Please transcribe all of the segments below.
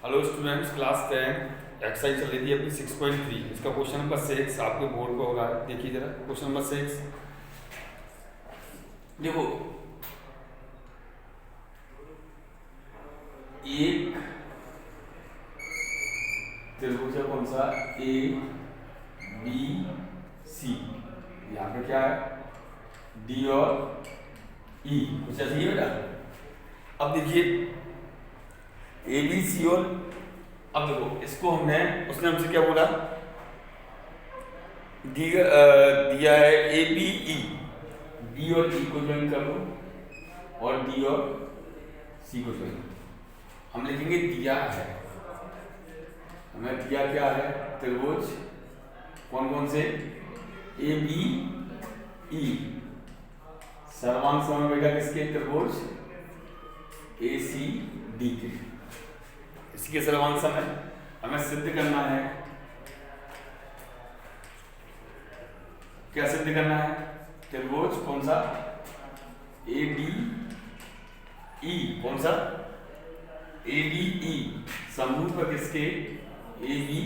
Hello students, class 10 exercise चल रही थी अपनी 6.3। इसका क्वेश्चन नंबर 6 आपके बोर्ड पे होगा। देखिए जरा क्वेश्चन नंबर 6। देखो, एक त्रिभुज है, कौन सा? A B C. यहाँ पे क्या है? डी और ई, कुछ ऐसा ही है बेटा। अब देखिए ए बी सी और अब देखो इसको उसने हमसे क्या बोला? दिया है ए बी ई, बी और ई को ज्वाइन कर लो और डी और सी को ज्वाइन। हम लिखेंगे दिया है, हमें दिया क्या है? त्रिभुज कौन कौन से? A B E. सर्वांग समय बेटा किसके? त्रिभुज ए सी डी के। इसी के सर्वांग समय हमें सिद्ध करना है। क्या सिद्ध करना है? त्रिभुज कौन सा? A D E. कौन सा? ए डी ई समरूप है किसके? ए बी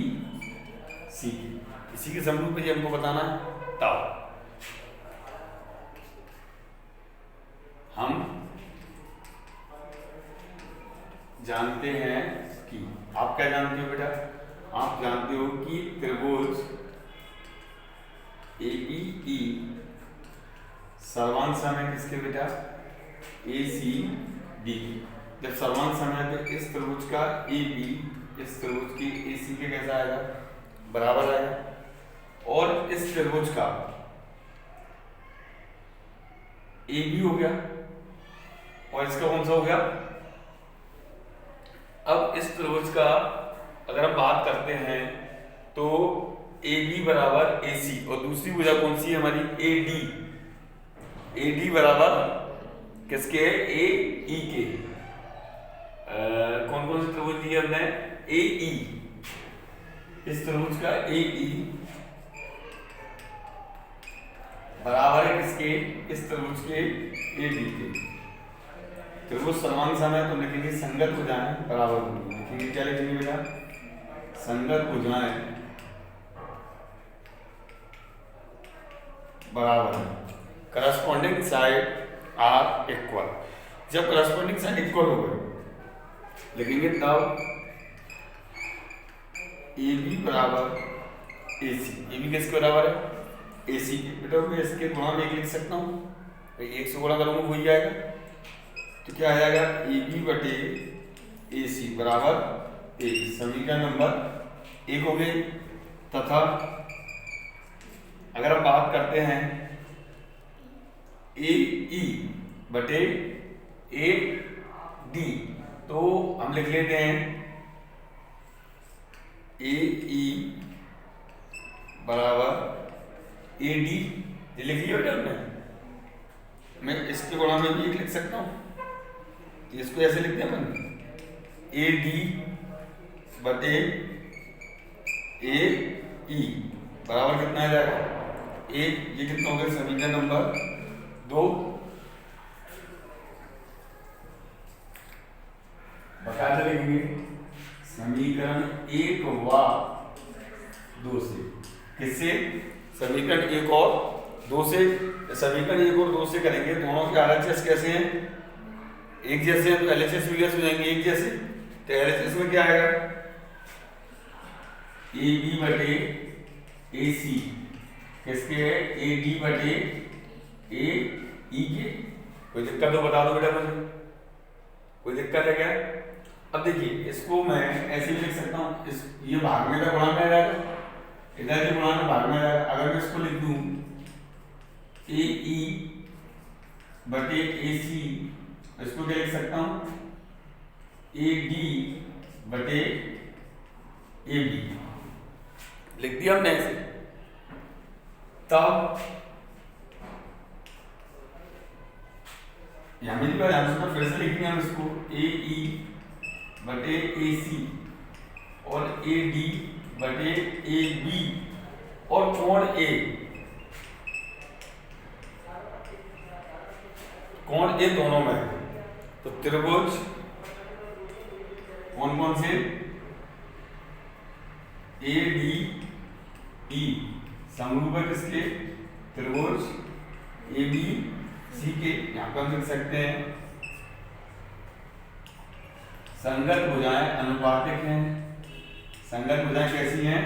सी के। इसी के समरूप पे हमको बताना है ताऊ। हम जानते हैं कि, आप क्या जानते हो बेटा? आप जानते हो कि त्रिभुज ए बी ई सर्वांग समय किसके बेटा? ए सी डी। जब सर्वांग समय तो इस त्रिभुज का ए बी इस त्रिभुज की ए सी के कैसा आएगा? बराबर आएगा। और इस त्रिभुज का ए बी हो गया और इसका कौन सा हो गया? अब इस त्रिभुज का अगर हम बात करते हैं तो ए बी बराबर ए सी और दूसरी भुजा कौन सी है हमारी? A D. ए डी बराबर किसके? ए ई के। कौन कौन से त्रिभुज दिए हमने? ए ई। इस त्रिभुज का ए ई बराबर है किसके? इस त्रिभुज के ए डी के। त्रिभुज सर्वांग समय तो लिखेंगे संगत भुजाएं बराबर होंगी। लिखेंगे क्या? लिखेंगे बेटा संगत भुजाएं बराबर है। Corresponding side are equal. जब करस्पॉन्डिंग साइड इक्वल हो गए लिखेंगे तब ए बी बराबर ए सी। ए बी किसके बराबर है? ए सी के। बेटा मैं इसके गुणा में एक लिख सकता हूँ, एक से गुणा करूँगा हो जाएगा। तो क्या आ जाएगा? ए बी बटे ए सी बराबर एक। समीकरण नंबर एक हो गई। तथा अगर हम बात करते हैं ए ई बटे ए डी तो हम लिख लेते हैं ए ई बराबर ए डी। ये लिख लिया बेटा हमने। मैं इसके गुणा में भी एक लिख सकता हूँ, इसको ऐसे लिखते हैं अपन ए डी बटे ए ई बराबर कितना आ जाएगा? एक। ये कितना हो गया? समीकरण नंबर 2। बता लिखेंगे समीकरण 1 व 2 से। किससे? समीकरण 1 और 2 से। समीकरण 1 और 2 से करेंगे। दोनों के RHS कैसे हैं? एक जैसे हैं तो LHS भी कैसे हो जाएंगे? एक जैसे। तो LHS में क्या आएगा? ए बी बटे ए सी किसके है? ए डी बटे ए ई के। कोई दिक्कत हो बता दो बेटा मुझे, कोई दिक्कत है क्या? अब देखिए इसको मैं ऐसे भी लिख सकता हूँ, इस ये भाग में गुणा में आ जाएगा, इधर के गुणा में भाग में आ जाएगा। अगर मैं इसको लिख दूं ए ई बटे ए सी, इसको क्या लिख सकता हूँ? ए डी बटे ए बी। लिख दिया हमने ऐसे। तब यहां मेरी बात आंसर फिर से लिखेंगे हम इसको ए ई बटे ए सी और ए डी बटे ए बी और कोण ए। कोण ए दोनों में है तो त्रिभुज कौन कौन से? ए डी ई समरूप है किसके? त्रिभुज ए बी सी के। यहाँ पर हम लिख सकते हैं संगत भुजाएं अनुपातिक हैं। संगत भुजाएं कैसी हैं?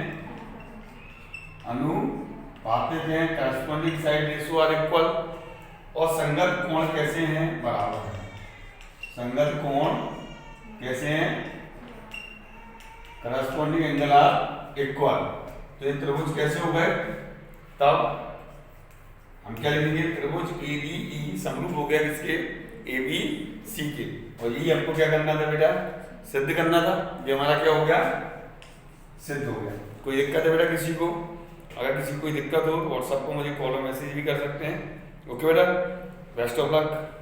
अनुपातिक हैं। Corresponding side ratio are equal. और संगत कोण कैसे हैं? बराबर है। संगत कोण कैसे हैं? Corresponding angle are equal. तो ये त्रिभुज कैसे हो गए? तब हम क्या लिखेंगे? त्रिभुज ए डी ई समरूप हो गया किसके? ए बी सी के। और ये हमको क्या करना था बेटा? सिद्ध करना था। ये हमारा क्या हो गया? सिद्ध हो गया। कोई दिक्कत है बेटा किसी को? अगर किसी को कोई दिक्कत हो तो व्हाट्सएप को मुझे कॉल और मैसेज भी कर सकते हैं। ओके बेटा, बेस्ट ऑफ लक।